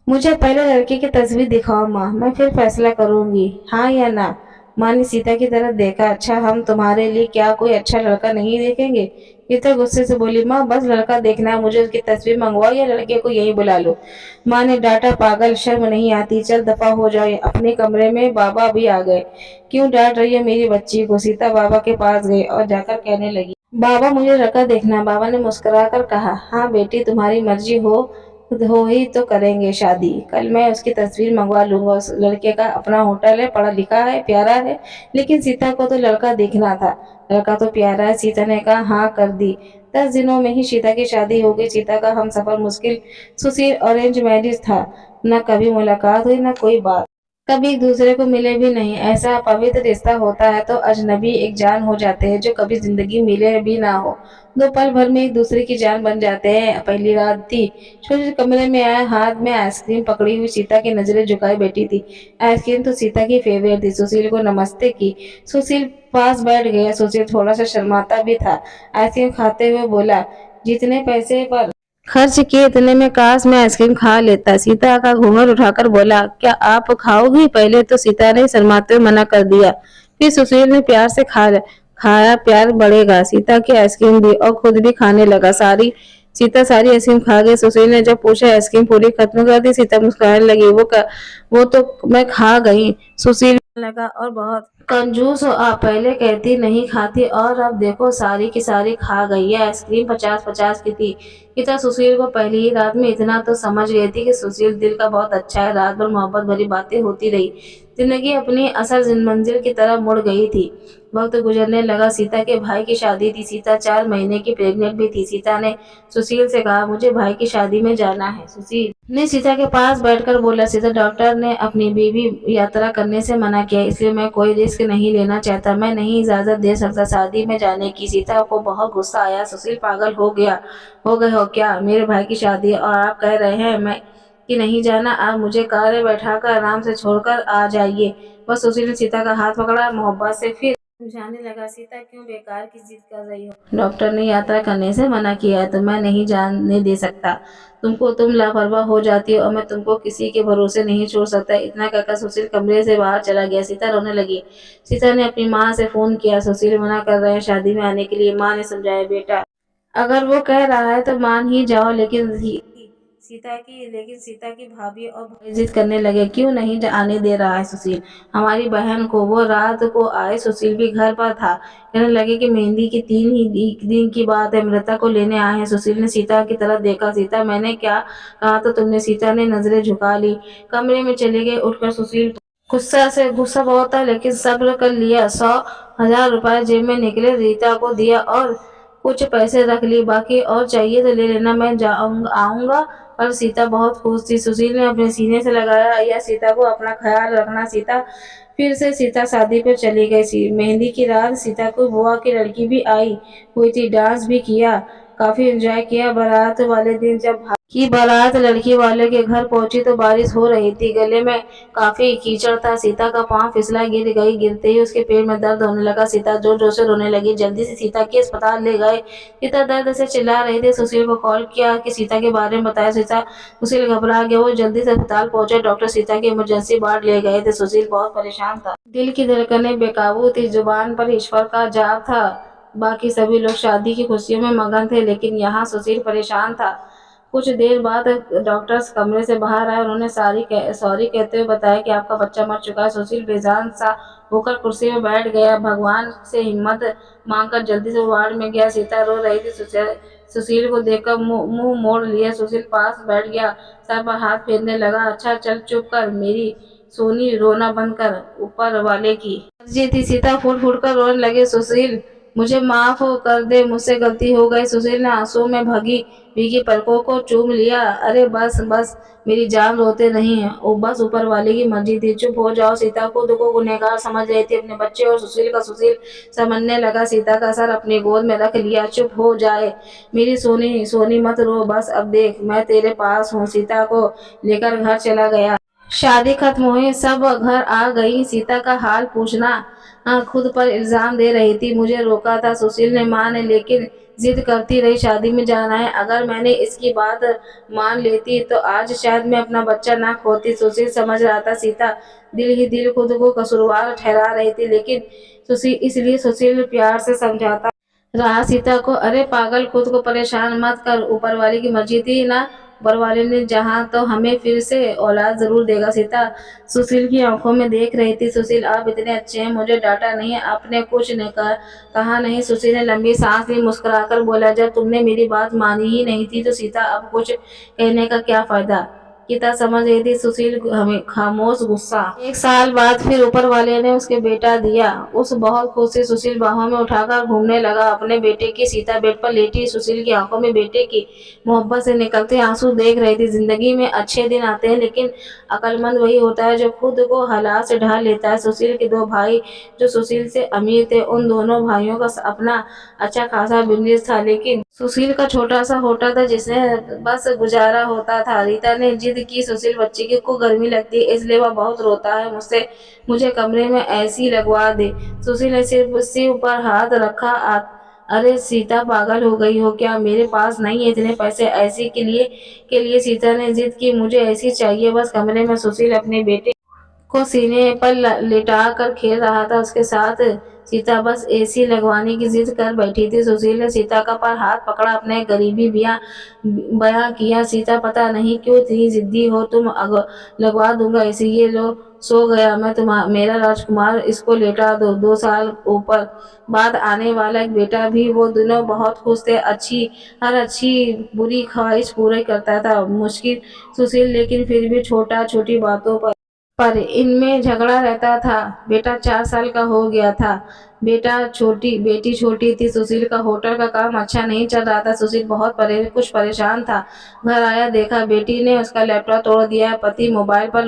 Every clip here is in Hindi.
मुझे पहले लड़के की तस्वीर दिखाओ माँ, मैं फिर फैसला करूंगी हाँ या ना। माँ ने सीता की तरफ देखा। अच्छा, हम तुम्हारे लिए क्या कोई अच्छा लड़का नहीं देखेंगे? सीता गुस्से से बोली, माँ बस लड़का देखना है, मुझे उसकी तस्वीर मंगवाओ या लड़के को यहीं बुला लो। माँ ने डांटा, पागल, शर्म नहीं आती? चल दफा हो जाओ अपने कमरे में, बाबा भी आ गए। क्यों डांट रही है मेरी बच्ची को? सीता बाबा के पास गई और जाकर कहने लगी, बाबा मुझे लड़का देखना। बाबा ने मुस्कुराकर कहा, हाँ बेटी, तुम्हारी मर्जी हो ही तो करेंगे शादी। कल मैं उसकी तस्वीर मंगवा लूंगा। उस लड़के का अपना होटल है, पढ़ा लिखा है, प्यारा है। लेकिन सीता को तो लड़का देखना था। लड़का तो प्यारा है। सीता ने कहा, हाँ कर दी। 10 दिनों में ही सीता की शादी हो गई। सीता का हम सफर मुश्किल सुशील अरेंज मैरिज था। न कभी मुलाकात हुई, न कोई बात। कभी एक दूसरे को मिले भी नहीं। ऐसा पवित्र रिश्ता होता है तो अजनबी एक जान हो जाते हैं जो कभी जिंदगी मिले भी ना हो। दो पल भर में एक दूसरे की जान बन जाते हैं। पहली रात थी। सुशील कमरे में आया, हाथ में आइसक्रीम पकड़ी हुई सीता की नजरें झुकाए बैठी थी। आइसक्रीम तो सीता की फेवरेट थी। सुशील को नमस्ते की। सुशील पास बैठ गया। सुशील थोड़ा सा शर्माता भी था। आइसक्रीम खाते हुए बोला, जितने पैसे पर खर्च किए इतने में काश मैं आइसक्रीम खा लेता। सीता का घूंघट उठाकर बोला, क्या आप खाओगी? पहले तो सीता ने शर्माते हुए मना कर दिया। फिर सुशील ने प्यार से खाया। प्यार बढ़ेगा। सीता की आइसक्रीम दी और खुद भी खाने लगा। सीता सारी आइसक्रीम खा गई। सुशील ने जब पूछा, आइसक्रीम पूरी खत्म कर दी? सीता मुस्कुराने लगी, वो तो मैं खा गई। सुशील लगा, और बहुत कंजूस हो आप, पहले कहती नहीं खाती और अब देखो सारी की सारी खा गई। ये आइसक्रीम 50-50 की थी। गीता सुशील को पहली ही रात में इतना तो समझ गई थी कि सुशील दिल का बहुत अच्छा है। रात भर मोहब्बत भरी बातें होती रही। जिंदगी अपनी असल मंजिल की तरफ मुड़ गई थी। वक्त गुजरने लगा। सीता के भाई की शादी थी। सीता 4 महीने की प्रेग्नेंट भी थी। सीता ने सुशील से कहा, मुझे भाई की शादी में जाना है। सुशील ने सीता के पास बैठकर बोला, सीता डॉक्टर ने अपनी बेबी यात्रा करने से मना किया, इसलिए मैं कोई रिस्क नहीं लेना चाहता। मैं नहीं इजाजत दे सकता शादी में जाने की। सीता को बहुत गुस्सा आया। सुशील पागल हो गए हो क्या? मेरे भाई की शादी है और आप कह रहे हैं मैं कि नहीं जाना? आप मुझे कार में बैठाकर आराम से छोड़कर आ जाइए। बस सुशील ने सीता का हाथ पकड़ा, मोहब्बत से फिर समझाने लगा, सीता क्यों बेकार की जिद कर रही हो? डॉक्टर ने यात्रा करने से मना किया है तो मैं नहीं जाने दे सकता। तुम लापरवाह हो जाती हो और मैं तुमको किसी के भरोसे नहीं छोड़ सकता। इतना कहकर सुशील कमरे से बाहर चला गया। सीता रोने लगी। सीता ने अपनी माँ से फोन किया। सुशील मना कर रहे हैं शादी में आने के लिए। माँ ने समझाया, बेटा अगर वो कह रहा है तो मान ही जाओ। लेकिन सीता की भाभी और भाई जिद करने लगे, क्यों नहीं आने दे रहा है सुशील हमारी बहन को? वो रात को आए, सुशील भी घर पर था। कहने लगे कि मेहंदी की 3 ही दिन की बात है, मृता को लेने आए हैं। सुशील ने सीता की तरफ देखा। सीता, मैंने क्या कहा था तुमने? सीता ने नजरें झुका ली। कमरे में चले गए। उठकर सुशील गुस्सा बहुत था लेकिन सब्र कर लिया। 100,000 रुपए जेब में निकले, रीता को दिया और कुछ पैसे रख लिए। बाकी और चाहिए तो ले लेना, मैं आऊंगा कल। सीता बहुत खुश थी। सुशील ने अपने सीने से लगाया, या सीता को अपना ख्याल रखना। सीता शादी पर चली गई। मेहंदी की रात सीता को बुआ की लड़की भी आई हुई थी। डांस भी किया, काफी एंजॉय किया। बारात वाले दिन जब की बारात लड़की वाले के घर पहुंची तो बारिश हो रही थी। गले में काफी कीचड़ था। सीता का पांव फिसला, गिर गई। गिरते ही उसके पेट में दर्द होने लगा। सीता जोर जोर से रोने लगी। जल्दी से सीता के अस्पताल ले गए। सीता दर्द से चिल्ला रही थी। सुशील को कॉल किया कि सीता के बारे में बताया। सुशील घबरा गया। वो जल्दी से अस्पताल पहुंचे। डॉक्टर सीता की इमरजेंसी वार्ड ले गए थे। सुशील बहुत परेशान था। दिल की धड़कनें बेकाबू थी। जुबान पर ईश्वर का जाप था। बाकी सभी लोग शादी की खुशियों में मगन थे लेकिन यहाँ सुशील परेशान था। कुछ देर बाद डॉक्टर्स कमरे से बाहर आए। उन्होंने सॉरी कहते हुए बताया कि आपका बच्चा मर चुका है। सुशील बेजान सा होकर कुर्सी में बैठ गया। भगवान से हिम्मत मांगकर जल्दी से वार्ड में गया। सीता रो रही थी। सुशील को देखकर मुंह मोड़ लिया। सुशील पास बैठ गया, सर पर हाथ फेरने लगा। अच्छा चल चुप कर मेरी सोनी, रोना बंद कर, ऊपर वाले की मर्जी थी। सीता फूट फूट कर रोने लगे। सुशील मुझे माफ कर दे, मुझसे गलती हो गई। सुशील ने आंसू में भीगी पलकों को चूम लिया। अरे बस बस मेरी जान, रोते नहीं है। ओ बस ऊपर वाले की मर्जी थी, चुप हो जाओ। सीता खुद को गुनहगार समझ रही थी, अपने बच्चे और सुशील समझने लगा। सीता का सर अपनी गोद में रख लिया। चुप हो जाए मेरी सोनी, सोनी मत रो, बस अब देख मैं तेरे पास हूँ। सीता को लेकर घर चला गया। शादी खत्म हुई, सब घर आ गई। सीता का हाल पूछना खुद पर इल्जाम दे रही थी। मुझे रोका था सुशील ने, माँ ने, लेकिन जिद करती रही शादी में जाना है। अगर मैंने इसकी बात मान लेती तो आज शायद मैं अपना बच्चा ना खोती। सुशील समझ रहा था सीता दिल ही दिल खुद को कसूरवार ठहरा रही थी, लेकिन सुशील प्यार से समझाता रहा सीता को, अरे पागल, खुद को परेशान मत कर, ऊपर वाले की मर्जी थी ना, ऊपर वाले ने जहाँ तो हमें फिर से औलाद जरूर देगा। सीता सुशील की आंखों में देख रही थी। सुशील, आप इतने अच्छे हैं, मुझे डांटा नहीं, आपने कुछ नहीं कहा नहीं। सुशील ने लंबी सांस ली, मुस्कुराकर बोला, जब तुमने मेरी बात मानी ही नहीं थी तो सीता अब कुछ कहने का क्या फायदा। गीता समझ रही थी सुशील हमें खामोश गुस्सा। 1 साल बाद फिर ऊपर वाले ने उसके बेटा दिया। उस बहुत खुशी सुशील बाहों में उठाकर घूमने लगा अपने बेटे की। सीता बेड पर लेटी सुशील की आंखों में बेटे की मोहब्बत से निकलते आंसू देख रही थी। जिंदगी में अच्छे दिन आते हैं, लेकिन अक्लमंद वही होता है जो खुद को हालात से ढाल लेता है। सुशील के 2 भाई जो सुशील से अमीर थे, उन दोनों भाइयों का अपना अच्छा खासा बिजनेस था, लेकिन सुशील का छोटा सा होटल था जिसमें बस गुजारा होता था। रीता ने जिद की, सुशील बच्चे को गर्मी लगती है इसलिए वह बहुत रोता है, मुझे कमरे में एसी लगवा दे। सुशील ने सिर्फ उससे ऊपर हाथ रखा। अरे सीता, पागल हो गई हो क्या, मेरे पास नहीं है इतने पैसे एसी के लिए। सीता ने जिद की, मुझे एसी चाहिए बस कमरे में। सुशील अपने बेटे को सीने पर लिटा कर खेल रहा था उसके साथ। सीता बस एसी लगवाने की जिद कर बैठी थी। सुशील ने सीता का पर हाथ पकड़ा, अपने गरीबी बयां किया। सीता, पता नहीं क्यों इतनी जिद्दी हो तुम, लगवा दूंगा एसी, ये लो, सो गया मैं मेरा राजकुमार, इसको लेटा दो। 2 साल ऊपर बाद आने वाला एक बेटा भी। वो दोनों बहुत खुश थे। हर अच्छी बुरी ख्वाहिश पूरी करता था मुश्किल सुशील, लेकिन फिर भी छोटी बातों पर इनमें झगड़ा रहता था। बेटा 4 साल का हो गया था। बेटी छोटी थी। सुशील का होटल का काम अच्छा नहीं चल रहा था। सुशील बहुत कुछ परेशान था। घर आया, देखा बेटी ने उसका लैपटॉप तोड़ दिया है। पति मोबाइल पर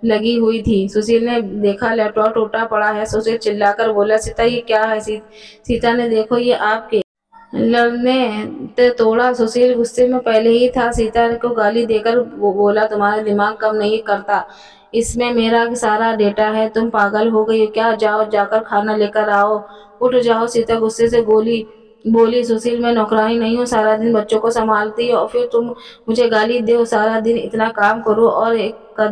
लगी हुई थी। सुशील ने देखा लैपटॉप टूटा पड़ा है। सुशील चिल्लाकर बोला, सीता ये क्या है। सीता ने, देखो ये आपके लड़ने ते तोड़ा। सुशील गुस्से में पहले ही था। सीता को गाली देकर वो बोला, तुम्हारा दिमाग कम नहीं करता, इसमें मेरा सारा डेटा है, तुम पागल हो गई हो क्या, जाओ जाकर खाना लेकर आओ, उठ जाओ। सीता गुस्से से बोली, सुशील, मैं नौकरानी नहीं हूँ, सारा दिन बच्चों को संभालती हो और फिर तुम मुझे गाली दो, सारा दिन इतना काम करो और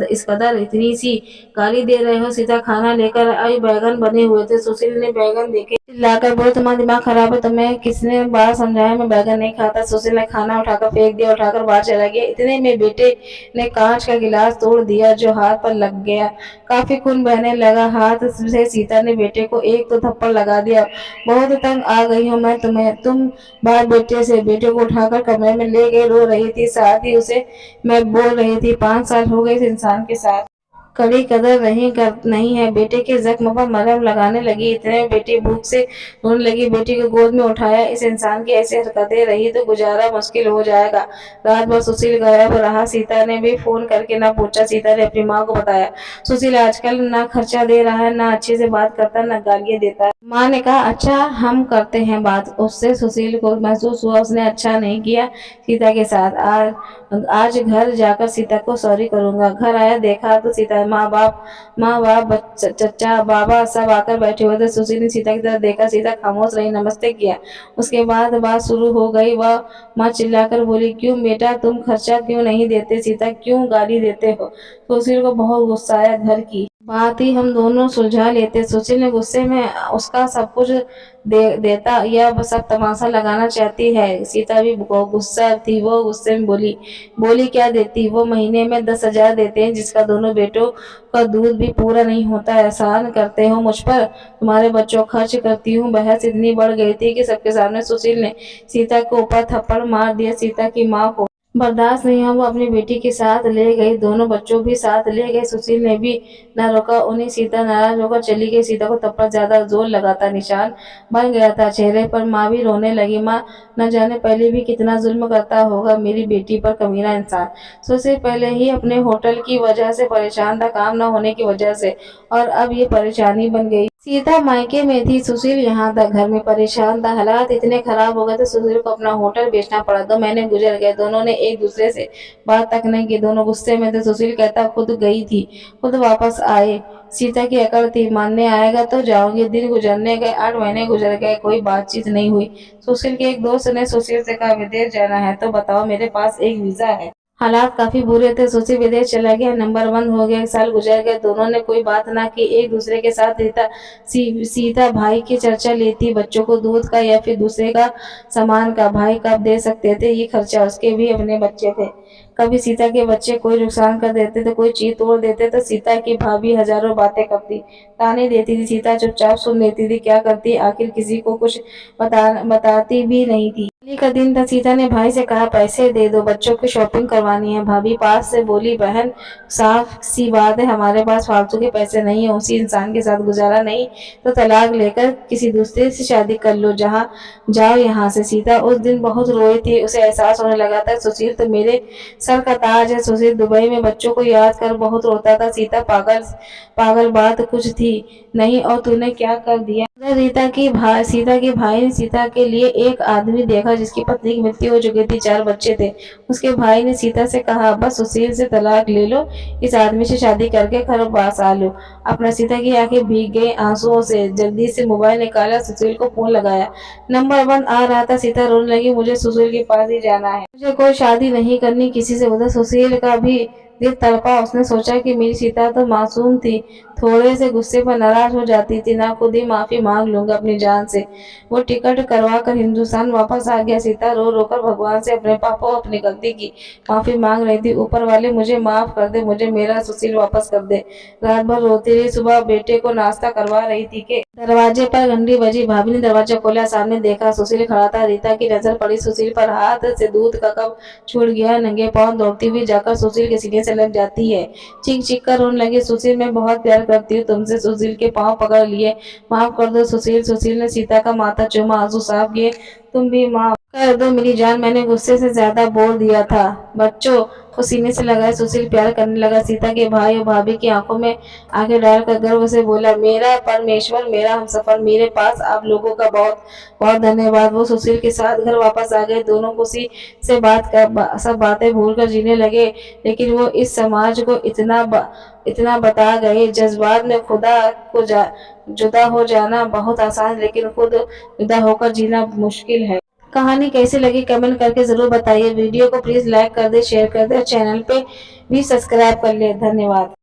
इस कदर इतनी सी गाली दे रहे हो। सीता खाना लेकर आई, बैगन बने हुए थे। सुशील ने बैगन देखे, चिल्लाकर बोले, तुम्हारा दिमाग खराब है, तुम्हें किसने बार समझाया, मैं बैगन नहीं खाता। सुशील ने खाना उठाकर फेंक दिया, उठाकर बाहर चला गया। इतने में बेटे ने कांच का गिलास तोड़ दिया जो हाथ पर लग गया। काफी खून बहने लगा हाथ से। सीता ने बेटे को एक तो थप्पड़ लगा दिया। बहुत तंग आ गई हूँ मैं तुम बाहर बेटे को उठाकर कमरे में ले गए। रो रही थी, साथ ही उसे मैं बोल रही थी, 5 साल हो गए इस इंसान के साथ, कड़ी कदर नहीं है। बेटे के जख्म पर मरहम लगाने लगी। इतने में बेटी भूख से रोने लगी। बेटी को गोद में उठाया। इस इंसान की ऐसी हरकतें रही तो गुजारा मुश्किल हो जाएगा। रात भर सुशील गायब रहा। सीता ने भी फोन करके ना पूछा। सीता ने अपनी माँ को बताया, सुशील आजकल ना खर्चा दे रहा है, ना अच्छे से बात करता, ना गालियाँ देता है। माँ ने कहा, अच्छा हम करते हैं बात। उससे सुशील को महसूस हुआ उसने अच्छा नहीं किया सीता के साथ। आज घर जाकर सीता को सॉरी करूंगा। घर आया, देखा तो सीता, माँ बाप चचा बाबा सब आकर बैठे हुए थे। सुशील ने सीता की तरफ देखा। सीता खामोश रही, नमस्ते किया। उसके बाद बात शुरू हो गई। वह माँ चिल्लाकर बोली, क्यों बेटा, तुम खर्चा क्यों नहीं देते, सीता क्यों गाली देते हो। सुशील को बहुत गुस्सा आया। घर की बात ही हम दोनों सुलझा लेते। सुशील ने गुस्से में उसका सब कुछ देता, यह सब तमाशा लगाना चाहती है। सीता भी गुस्सा थी। वो गुस्से में बोली क्या देती, वो महीने में 10,000 देते हैं जिसका दोनों बेटों का दूध भी पूरा नहीं होता। एहसान करते हो मुझ पर, तुम्हारे बच्चों खर्च करती हूँ। बहस इतनी बढ़ गई थी कि सबके सामने सुशील ने सीता के ऊपर थप्पड़ मार दिया। सीता की माँ को बर्दाश्त नहीं हुआ, वो अपनी बेटी के साथ ले गई, दोनों बच्चों भी साथ ले गए। सुशील ने भी न रोका उन्हें। सीता नाराज होकर चली गई। सीता को थप्पड़ ज्यादा जोर लगा था, निशान बन गया था चेहरे पर। माँ भी रोने लगी। माँ, न जाने पहले भी कितना जुल्म करता होगा मेरी बेटी पर, कमीना इंसान। सुशील पहले ही अपने होटल की वजह से परेशान था, काम न होने की वजह से, और अब ये परेशानी बन गई। सीता मायके में थी, सुशील यहाँ था, घर में परेशान था। हालात इतने खराब हो गए थे, सुशील को अपना होटल बेचना पड़ा। 2 महीने गुजर गए, दोनों ने एक दूसरे से बात तक नहीं की। दोनों गुस्से में थे। सुशील कहता खुद गई थी, खुद वापस आए। सीता की अकड़ थी, मानने आएगा तो जाऊंगी। दिन गुजरने गए, 8 महीने गुजर गए, कोई बातचीत नहीं हुई। सुशील के एक दोस्त ने सुशील से कहा, विदेश जाना है तो बताओ, मेरे पास एक वीजा है। हालात काफी बुरे थे। सुशील विदेश चला गया, नंबर बंद हो गया। 1 साल गुजर गए, दोनों ने कोई बात ना की। एक दूसरे के साथ रहता। सीता भाई की चर्चा लेती, बच्चों को दूध का या फिर दूसरे का सामान का। भाई कब दे सकते थे ये खर्चा, उसके भी अपने बच्चे थे। कभी सीता के बच्चे कोई नुकसान कर देते थे, कोई चीज तोड़ देते, तो सीता की भाभी हजारों बातें करती, ताने देती थी। सीता चुपचाप सुन लेती थी। क्या करती, आखिर किसी को कुछ बताती भी नहीं थी। होली का दिन था। सीता ने भाई से कहा, पैसे दे दो, बच्चों की शॉपिंग करवानी है। भाभी पास से बोली, बहन साफ सी बात है, हमारे पास फालतू के पैसे नहीं है। उसी इंसान के साथ गुजारा नहीं तो तलाक लेकर किसी दूसरे से शादी कर लो, जहाँ जाओ यहाँ से। सीता उस दिन बहुत रोई थी। उसे एहसास होने लगा था, सुशील तो मेरे सर का ताज है। सुशील दुबई में बच्चों को याद कर बहुत रोता था। सीता पागल पागल बात कुछ थी नहीं, और तूने क्या कर दिया। सीता के भाई ने सीता के लिए एक आदमी देखा जिसकी पत्नी की मृत्यु हो चुकी थी, 4 बच्चे थे। उसके भाई ने सीता से कहा, बस सुशील से तलाक ले लो, इस आदमी से शादी करके घर वापस आ लो। अपना सीता की आंखें भीग गई आंसुओं से। जल्दी से मोबाइल निकाला, सुशील को फोन लगाया। नंबर बंद आ रहा था। सीता रोने लगी, मुझे सुशील के पास ही जाना है, मुझे कोई शादी नहीं करनी किसी से। उधर सुशील का भी दिल तड़पा। उसने सोचा कि मेरी सीता तो मासूम थी, थोड़े से गुस्से पर नाराज हो जाती थी ना, खुद ही माफी मांग लूंगा अपनी जान से। वो टिकट करवा कर हिंदुस्तान वापस आ गया। सीता रो रो कर भगवान से अपने पापा और अपनी गलती की माफी मांग रही थी। ऊपर वाले मुझे माफ कर दे, मुझे मेरा सुशील वापस कर दे। रात भर रोती रही। सुबह बेटे को नाश्ता करवा रही थी कि दरवाजे पर घंटी बजी। भाभी ने दरवाजा खोला, सामने देखा सुशील खड़ा था। रीता की नजर पड़ी सुशील पर, हाथ से दूध का कप छूट गया। नंगे पांव दौड़ती हुई जाकर सुशील के सीने से लग जाती है। चीख चीख कर रोने लगी, सुशील मैं बहुत प्यार करती हूँ तुमसे। सुशील के पांव पकड़ लिए, माफ कर दो सुशील। सुशील ने सीता का माथा चूमा, आंसू साफ किए। तुम भी माफ कर दो मेरी जान, मैंने गुस्से से ज्यादा बोल दिया था। बच्चों को सीने से लगाए सुशील प्यार करने लगा। सीता के भाई और भाभी की आंखों में आंखें डालकर गर्व से बोला, मेरा परमेश्वर, मेरा हमसफर, मेरे पास आप लोगों का बहुत बहुत धन्यवाद। वो सुशील के साथ घर वापस आ गए। दोनों खुशी से सब बातें भूलकर जीने लगे। लेकिन वो इस समाज को इतना बता गए, जज्बात में खुदा को जुदा हो जाना बहुत आसान, लेकिन खुद जुदा होकर जीना मुश्किल है। कहानी कैसी लगी कमेंट करके जरूर बताइए। वीडियो को प्लीज लाइक कर दे, शेयर कर दे और चैनल पे भी सब्सक्राइब कर ले। धन्यवाद।